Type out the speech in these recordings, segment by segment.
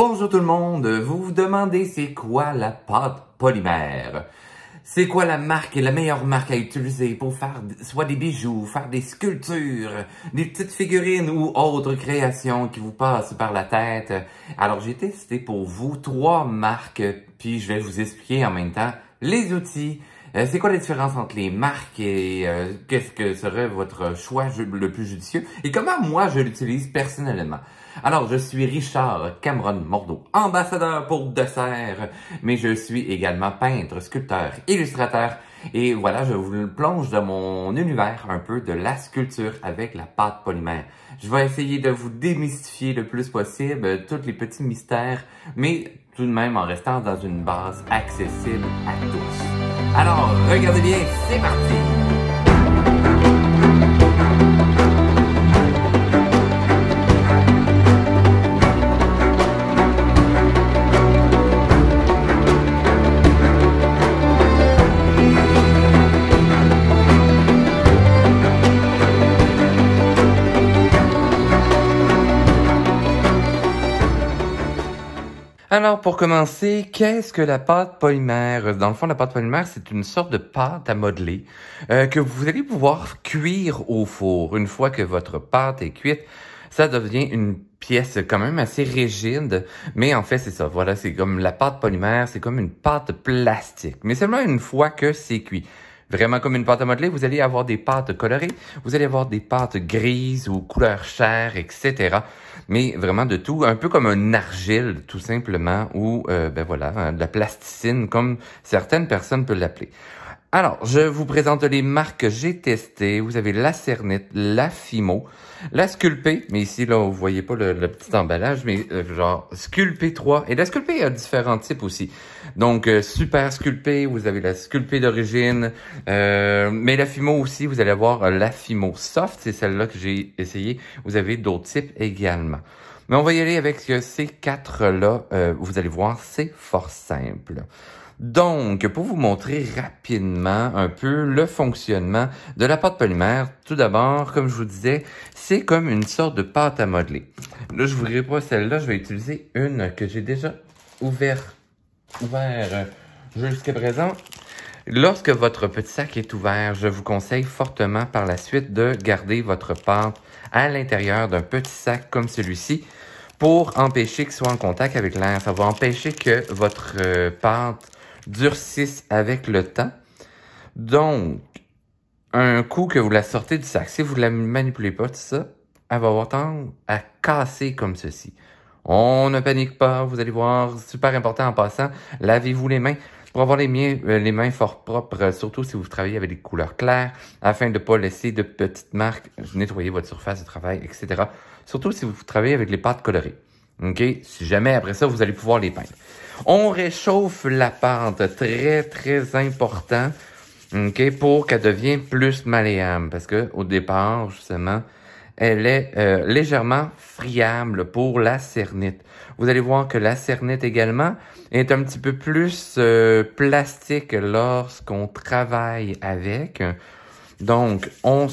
Bonjour tout le monde, vous vous demandez c'est quoi la pâte polymère? C'est quoi la marque, la meilleure marque à utiliser pour faire soit des bijoux, faire des sculptures, des petites figurines ou autres créations qui vous passent par la tête? Alors j'ai testé pour vous 3 marques, puis je vais vous expliquer en même temps les outils. C'est quoi la différence entre les marques et qu'est-ce que serait votre choix le plus judicieux et comment moi je l'utilise personnellement. Alors, je suis Richard Cameron Mordeau, ambassadeur pour Dessert, mais je suis également peintre, sculpteur, illustrateur. Et voilà, je vous plonge dans mon univers un peu de la sculpture avec la pâte polymère. Je vais essayer de vous démystifier le plus possible tous les petits mystères, mais tout de même en restant dans une base accessible à tous. Alors, regardez bien, c'est parti! Alors, pour commencer, qu'est-ce que la pâte polymère? Dans le fond, la pâte polymère, c'est une sorte de pâte à modeler que vous allez pouvoir cuire au four. Une fois que votre pâte est cuite, ça devient une pièce quand même assez rigide, mais en fait, c'est ça. Voilà, c'est comme la pâte polymère, c'est comme une pâte plastique, mais seulement une fois que c'est cuit. Vraiment comme une pâte à modeler, vous allez avoir des pâtes colorées, vous allez avoir des pâtes grises ou couleur chair, etc. Mais vraiment de tout, un peu comme un argile tout simplement, ou ben voilà, de la plasticine comme certaines personnes peuvent l'appeler. Alors, je vous présente les marques que j'ai testées. Vous avez la Cernit, la Fimo, la Sculpey, mais ici, là, vous voyez pas le petit emballage, mais genre Sculpey 3. Et la Sculpey a différents types aussi. Donc, Super Sculpey, vous avez la Sculpey d'origine, mais la Fimo aussi, vous allez avoir la Fimo Soft, c'est celle-là que j'ai essayé. Vous avez d'autres types également. Mais on va y aller avec ces 4-là. Vous allez voir, c'est fort simple. Donc, pour vous montrer rapidement un peu le fonctionnement de la pâte polymère, tout d'abord, comme je vous disais, c'est comme une sorte de pâte à modeler. Là, je ne voudrais pas celle-là, je vais utiliser une que j'ai déjà ouvert jusqu'à présent. Lorsque votre petit sac est ouvert, je vous conseille fortement par la suite de garder votre pâte à l'intérieur d'un petit sac comme celui-ci pour empêcher qu'il soit en contact avec l'air. Ça va empêcher que votre pâte durcissent avec le temps. Donc, un coup que vous la sortez du sac, si vous ne la manipulez pas, tout ça, elle va avoir tendance à casser comme ceci. On ne panique pas, vous allez voir, super important en passant, lavez-vous les mains pour avoir les mains fort propres, surtout si vous travaillez avec des couleurs claires, afin de ne pas laisser de petites marques, nettoyer votre surface de travail, etc. Surtout si vous travaillez avec les pâtes colorées. OK? Si jamais, après ça, vous allez pouvoir les peindre. On réchauffe la pâte, très, très important, OK, pour qu'elle devienne plus malléable. Parce que au départ, justement, elle est légèrement friable pour la cernite. Vous allez voir que la cernite également est un petit peu plus plastique lorsqu'on travaille avec. Donc, on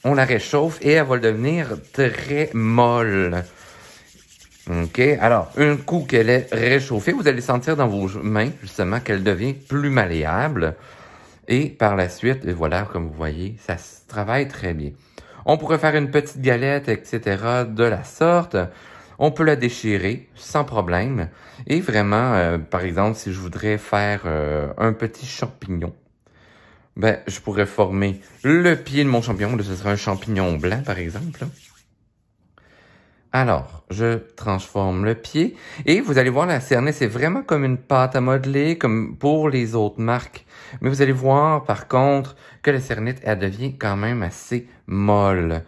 la réchauffe et elle va devenir très molle. OK. Alors, un coup qu'elle est réchauffée, vous allez sentir dans vos mains, justement, qu'elle devient plus malléable. Et par la suite, voilà, comme vous voyez, ça se travaille très bien. On pourrait faire une petite galette, etc. de la sorte. On peut la déchirer sans problème. Et vraiment, par exemple, si je voudrais faire un petit champignon, ben, je pourrais former le pied de mon champignon. Là, ce serait un champignon blanc, par exemple. Alors, je transforme le pied et vous allez voir la cernite, c'est vraiment comme une pâte à modeler, comme pour les autres marques. Mais vous allez voir, par contre, que la cernite, elle devient quand même assez molle.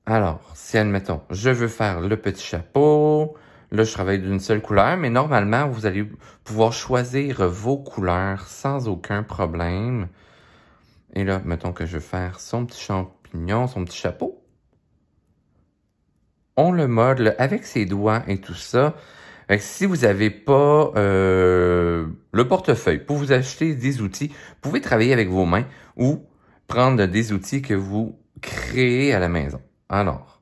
Alors, si, admettons, je veux faire le petit chapeau, là, je travaille d'une seule couleur, mais normalement, vous allez pouvoir choisir vos couleurs sans aucun problème. Et là, mettons que je veux faire son petit champignon, son petit chapeau. On le modèle avec ses doigts et tout ça. Si vous n'avez pas le portefeuille pour vous acheter des outils, vous pouvez travailler avec vos mains ou prendre des outils que vous créez à la maison. Alors,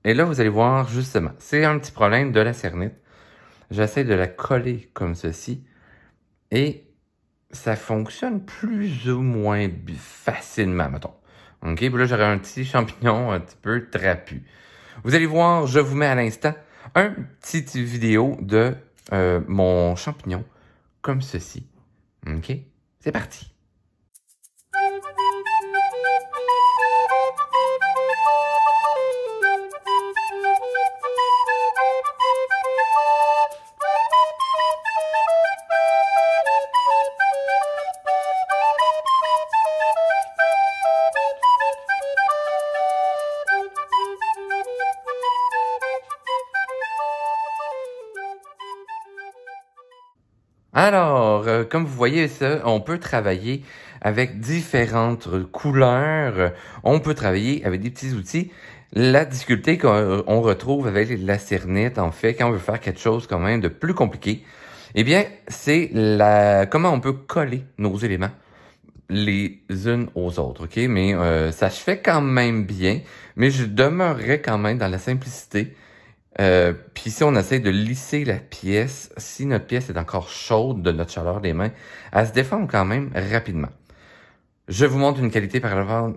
et là, vous allez voir justement, c'est un petit problème de la cernite. j'essaie de la coller comme ceci. Et ça fonctionne plus ou moins facilement, mettons. OK, puis là, j'aurais un petit champignon un petit peu trapu. Vous allez voir, je vous mets à l'instant un petit vidéo de mon champignon comme ceci. OK, c'est parti. Alors, comme vous voyez ça, on peut travailler avec différentes couleurs. On peut travailler avec des petits outils. La difficulté qu'on retrouve avec la cernite, en fait, quand on veut faire quelque chose quand même de plus compliqué, eh bien, c'est comment on peut coller nos éléments les unes aux autres, OK? Mais ça se fait quand même bien, mais je demeurerai quand même dans la simplicité. Puis si on essaie de lisser la pièce, si notre pièce est encore chaude de notre chaleur des mains, elle se déforme quand même rapidement. Je vous montre une qualité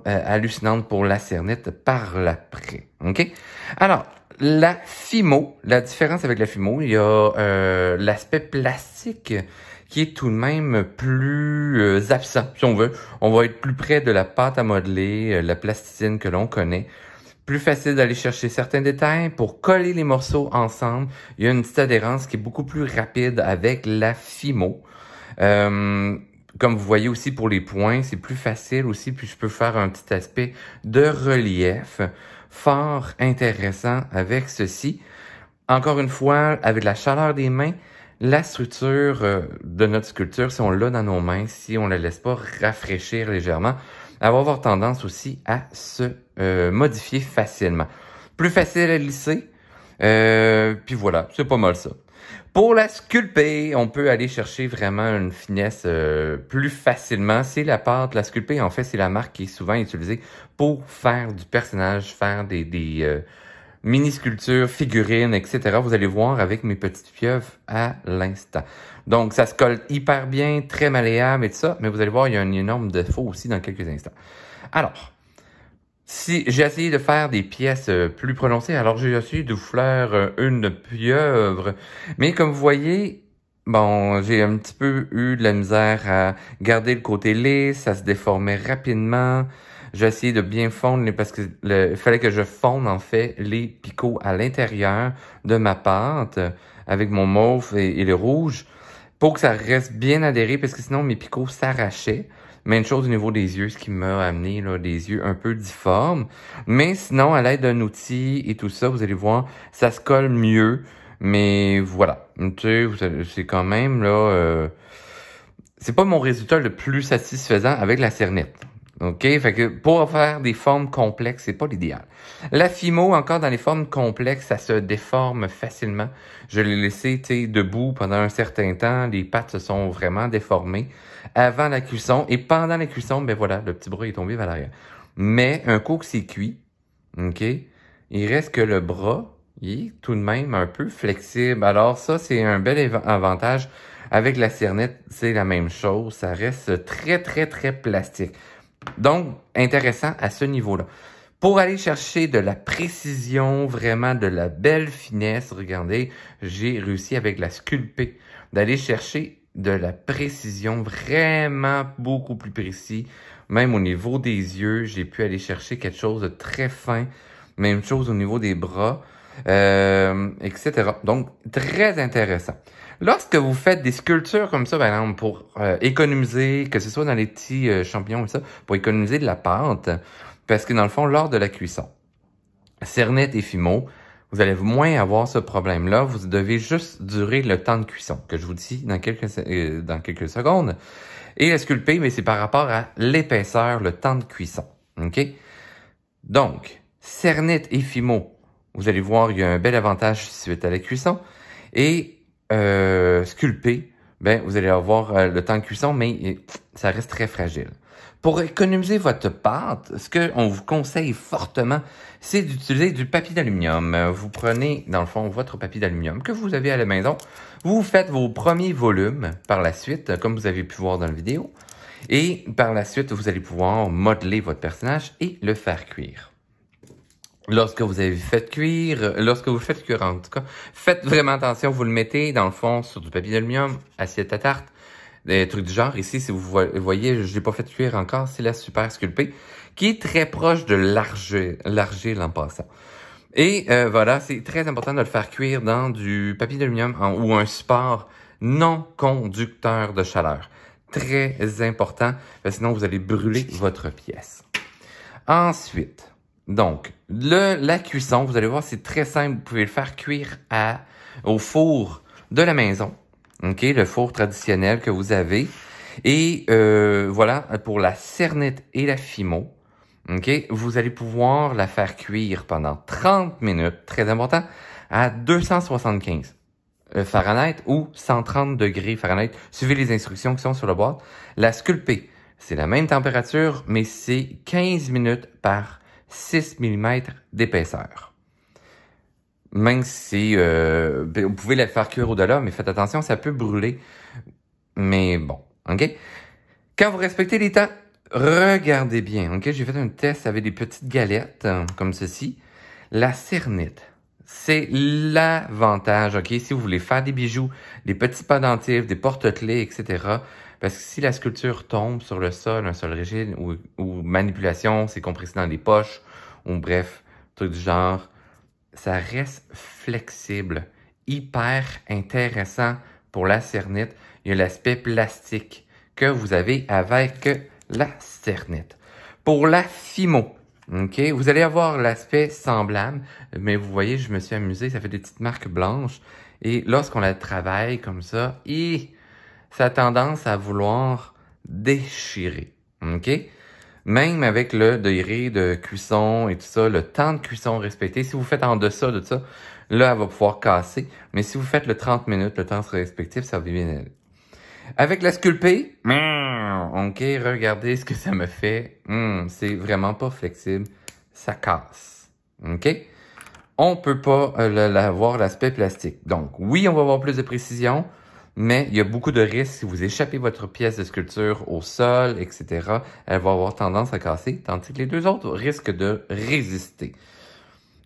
hallucinante pour la cernite par l'après. OK? Alors, la Fimo, la différence avec la Fimo, il y a l'aspect plastique qui est tout de même plus absent, si on veut. On va être plus près de la pâte à modeler, la plasticine que l'on connaît. Plus facile d'aller chercher certains détails. Pour coller les morceaux ensemble, il y a une petite adhérence qui est beaucoup plus rapide avec la Fimo. Comme vous voyez aussi pour les points, c'est plus facile aussi, puis je peux faire un petit aspect de relief fort intéressant avec ceci. Encore une fois, avec la chaleur des mains, la structure de notre sculpture, si on l'a dans nos mains, si on la laisse pas rafraîchir légèrement, elle va avoir tendance aussi à se modifier facilement. Plus facile à lisser, puis voilà, c'est pas mal ça. Pour la sculpter, on peut aller chercher vraiment une finesse plus facilement. C'est la pâte, la sculpter, en fait, c'est la marque qui est souvent utilisée pour faire du personnage, faire des mini-sculptures, figurines, etc. Vous allez voir avec mes petites pieuvres à l'instant. Donc, ça se colle hyper bien, très malléable et tout ça, mais vous allez voir, il y a un énorme défaut aussi dans quelques instants. Alors, si j'ai essayé de faire des pièces plus prononcées, alors j'ai essayé de vous faire une pieuvre, mais comme vous voyez, bon, j'ai un petit peu eu de la misère à garder le côté lisse, ça se déformait rapidement. J'ai essayé de bien fondre parce que il fallait que je fonde en fait les picots à l'intérieur de ma pâte avec mon mauve et le rouge pour que ça reste bien adhéré parce que sinon mes picots s'arrachaient. Même chose au niveau des yeux, ce qui m'a amené là, des yeux un peu difformes. Mais sinon, à l'aide d'un outil et tout ça, vous allez voir, ça se colle mieux. Mais voilà, tu sais, c'est quand même là, c'est pas mon résultat le plus satisfaisant avec la cernite. OK? Fait que pour faire des formes complexes, c'est pas l'idéal. La Fimo, encore dans les formes complexes, ça se déforme facilement. Je l'ai laissé, tu sais, debout pendant un certain temps. Les pattes se sont vraiment déformées avant la cuisson. Et pendant la cuisson, ben voilà, le petit bras est tombé vers l'arrière. Mais un coup que c'est cuit, OK? Il reste que le bras, il est tout de même un peu flexible. Alors ça, c'est un bel avantage. Avec la cernite, c'est la même chose. Ça reste très, très, très plastique. Donc, intéressant à ce niveau-là. Pour aller chercher de la précision, vraiment de la belle finesse, regardez, j'ai réussi avec la sculpter d'aller chercher de la précision vraiment beaucoup plus précis. Même au niveau des yeux, j'ai pu aller chercher quelque chose de très fin. Même chose au niveau des bras, etc. Donc, très intéressant. Lorsque vous faites des sculptures comme ça, par exemple, pour économiser, que ce soit dans les petits champignons et ça, pour économiser de la pâte, parce que dans le fond, lors de la cuisson, cernite et Fimo, vous allez moins avoir ce problème-là. Vous devez juste durer le temps de cuisson, que je vous dis dans quelques secondes. Et la sculpter, mais c'est par rapport à l'épaisseur, le temps de cuisson. OK? Donc, cernite et Fimo, vous allez voir, il y a un bel avantage suite à la cuisson. Et sculpter, ben vous allez avoir le temps de cuisson, mais ça reste très fragile. Pour économiser votre pâte, ce qu'on vous conseille fortement, c'est d'utiliser du papier d'aluminium. Vous prenez, dans le fond, votre papier d'aluminium que vous avez à la maison. Vous faites vos premiers volumes par la suite, comme vous avez pu voir dans la vidéo. Et par la suite, vous allez pouvoir modeler votre personnage et le faire cuire. Lorsque vous le faites cuire en tout cas, faites vraiment attention, vous le mettez dans le fond sur du papier d'aluminium, assiette à tarte, des trucs du genre. Ici, si vous voyez, je l'ai pas fait cuire encore, c'est la Super Sculpey, qui est très proche de l'argile en passant. Et voilà, c'est très important de le faire cuire dans du papier d'aluminium ou un support non conducteur de chaleur. Très important, parce que sinon vous allez brûler votre pièce. Ensuite, donc, la cuisson, vous allez voir, c'est très simple. Vous pouvez le faire cuire au four de la maison. OK, le four traditionnel que vous avez. Et voilà, pour la cernite et la fimo, OK, vous allez pouvoir la faire cuire pendant 30 minutes, très important, à 275 Fahrenheit ou 130 degrés Fahrenheit. Suivez les instructions qui sont sur la boîte. La Sculpey, c'est la même température, mais c'est 15 minutes par 6 mm d'épaisseur. Même si vous pouvez la faire cuire au-delà, mais faites attention, ça peut brûler. Mais bon, OK? Quand vous respectez les temps, regardez bien, OK? J'ai fait un test avec des petites galettes, comme ceci. La cernite, c'est l'avantage, OK? Si vous voulez faire des bijoux, des petits pendentifs, des porte-clés, etc., parce que si la sculpture tombe sur le sol, un sol rigide, ou manipulation, c'est compressé dans les poches, ou bref, truc du genre, ça reste flexible, hyper intéressant pour la cernite. Il y a l'aspect plastique que vous avez avec la cernite. Pour la fimo, OK, vous allez avoir l'aspect semblable, mais vous voyez, je me suis amusé, ça fait des petites marques blanches. Et lorsqu'on la travaille comme ça, ça a tendance à vouloir déchirer, OK? Même avec le degré de cuisson et tout ça, le temps de cuisson respecté, si vous faites en deçà de ça, là, elle va pouvoir casser. Mais si vous faites le 30 minutes, le temps respectif, ça va bien aller. Avec la Sculpey, OK, regardez ce que ça me fait. C'est vraiment pas flexible. Ça casse, OK? On peut pas avoir l'aspect plastique. Donc, oui, on va avoir plus de précision, mais il y a beaucoup de risques. Si vous échappez votre pièce de sculpture au sol, etc., elle va avoir tendance à casser, tandis que les deux autres risquent de résister.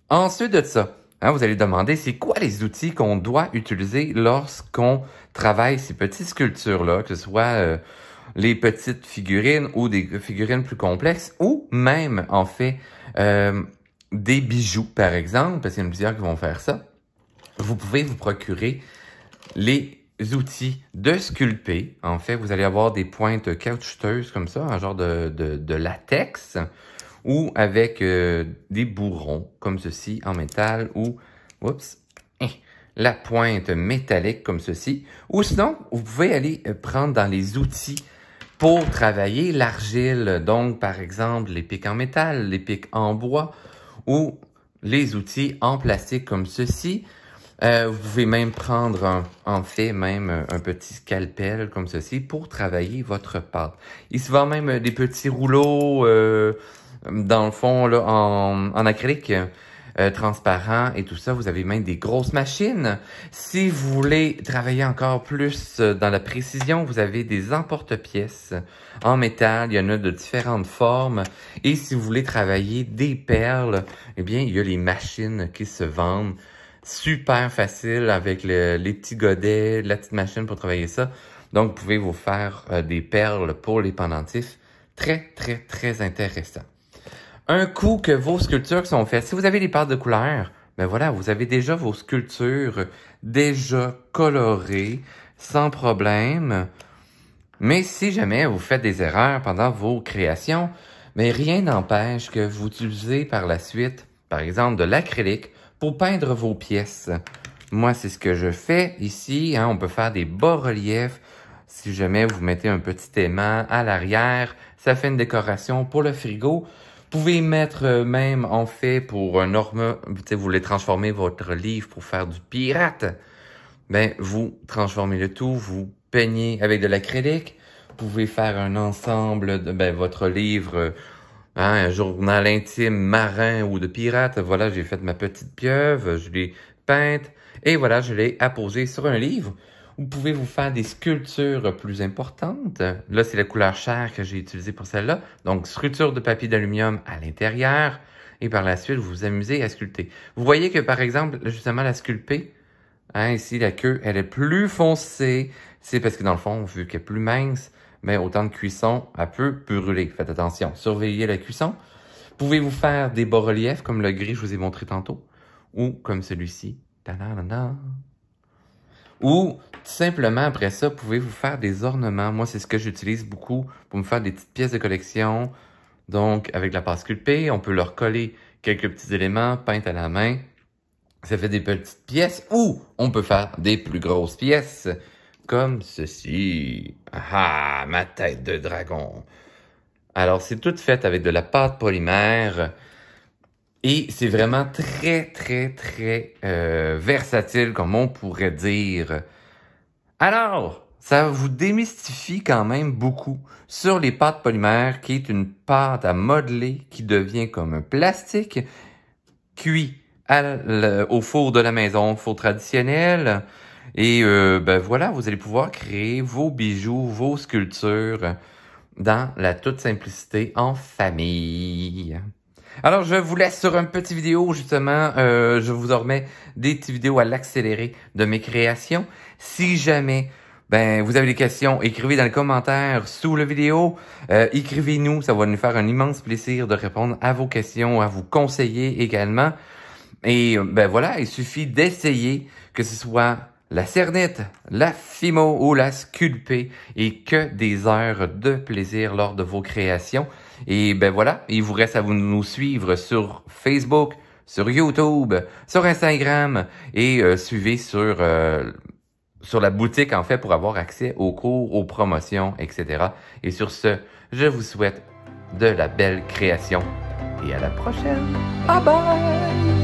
Ensuite de ça, vous allez demander, c'est quoi les outils qu'on doit utiliser lorsqu'on travaille ces petites sculptures-là, que ce soit les petites figurines ou des figurines plus complexes, ou même, en fait, des bijoux, par exemple, parce qu'il y en a plusieurs qui vont faire ça. Vous pouvez vous procurer les outils de Sculpey. En fait, vous allez avoir des pointes caoutchouteuses comme ça, un genre de latex, ou avec des bourrons comme ceci en métal, ou la pointe métallique comme ceci. Ou sinon, vous pouvez aller prendre dans les outils pour travailler l'argile. Donc, par exemple, les pics en métal, les pics en bois, ou les outils en plastique comme ceci. Vous pouvez même prendre un petit scalpel comme ceci pour travailler votre pâte. Il se vend même des petits rouleaux dans le fond là en acrylique transparent et tout ça. Vous avez même des grosses machines. Si vous voulez travailler encore plus dans la précision, vous avez des emporte-pièces en métal. Il y en a de différentes formes. Et si vous voulez travailler des perles, eh bien, il y a les machines qui se vendent. Super facile avec les petits godets, la petite machine pour travailler ça. Donc, vous pouvez vous faire des perles pour les pendentifs. Très, très, très intéressant. Un coup que vos sculptures sont faites, si vous avez les pâtes de couleur, ben voilà, vous avez déjà vos sculptures déjà colorées, sans problème. Mais si jamais vous faites des erreurs pendant vos créations, mais rien n'empêche que vous utilisez par la suite, par exemple, de l'acrylique pour peindre vos pièces. Moi, c'est ce que je fais ici. On peut faire des bas-reliefs. Si jamais vous mettez un petit aimant à l'arrière, ça fait une décoration pour le frigo. Vous pouvez mettre même, en fait, pour un vous voulez transformer votre livre pour faire du pirate. Ben, vous transformez le tout, vous peignez avec de l'acrylique. pouvez faire un ensemble de votre livre, un journal intime marin ou de pirate. Voilà, j'ai fait ma petite pieuvre, je l'ai peinte et voilà, je l'ai apposée sur un livre. Vous pouvez vous faire des sculptures plus importantes. Là, c'est la couleur chair que j'ai utilisée pour celle-là. Donc, structure de papier d'aluminium à l'intérieur. Et par la suite, vous vous amusez à sculpter. Vous voyez que, par exemple, justement, la sculpter, ici, la queue, elle est plus foncée. C'est parce que, dans le fond, vu qu'elle est plus mince, mais au temps de cuisson, elle peut brûler. Faites attention. Surveillez la cuisson. Pouvez-vous faire des bas-reliefs, comme le gris que je vous ai montré tantôt, ou comme celui-ci. Ta-da-da-da. Ou, tout simplement, après ça, pouvez-vous faire des ornements. Moi, c'est ce que j'utilise beaucoup pour me faire des petites pièces de collection. Donc, avec la pâte sculptée, on peut leur coller quelques petits éléments peints à la main. Ça fait des petites pièces. Ou, on peut faire des plus grosses pièces, comme ceci. Ah, ma tête de dragon. Alors, c'est tout fait avec de la pâte polymère. Et c'est vraiment très versatile, comme on pourrait dire. Alors, ça vous démystifie quand même beaucoup sur les pâtes polymères, qui est une pâte à modeler qui devient comme un plastique cuit au four de la maison, four traditionnel. Et voilà, vous allez pouvoir créer vos bijoux, vos sculptures dans la toute simplicité en famille. Alors, je vous laisse sur une petite vidéo, justement. Je vous remets des petites vidéos à l'accéléré de mes créations. Si jamais vous avez des questions, écrivez dans les commentaires sous la vidéo. Écrivez-nous, ça va nous faire un immense plaisir de répondre à vos questions, à vous conseiller également. Et voilà, il suffit d'essayer, que ce soit la cernite, la fimo ou la sculpée, et que des heures de plaisir lors de vos créations. Et voilà, il vous reste à nous suivre sur Facebook, sur YouTube, sur Instagram, et suivez sur la boutique, en fait, pour avoir accès aux cours, aux promotions, etc. Et sur ce, je vous souhaite de la belle création et à la prochaine. Bye bye!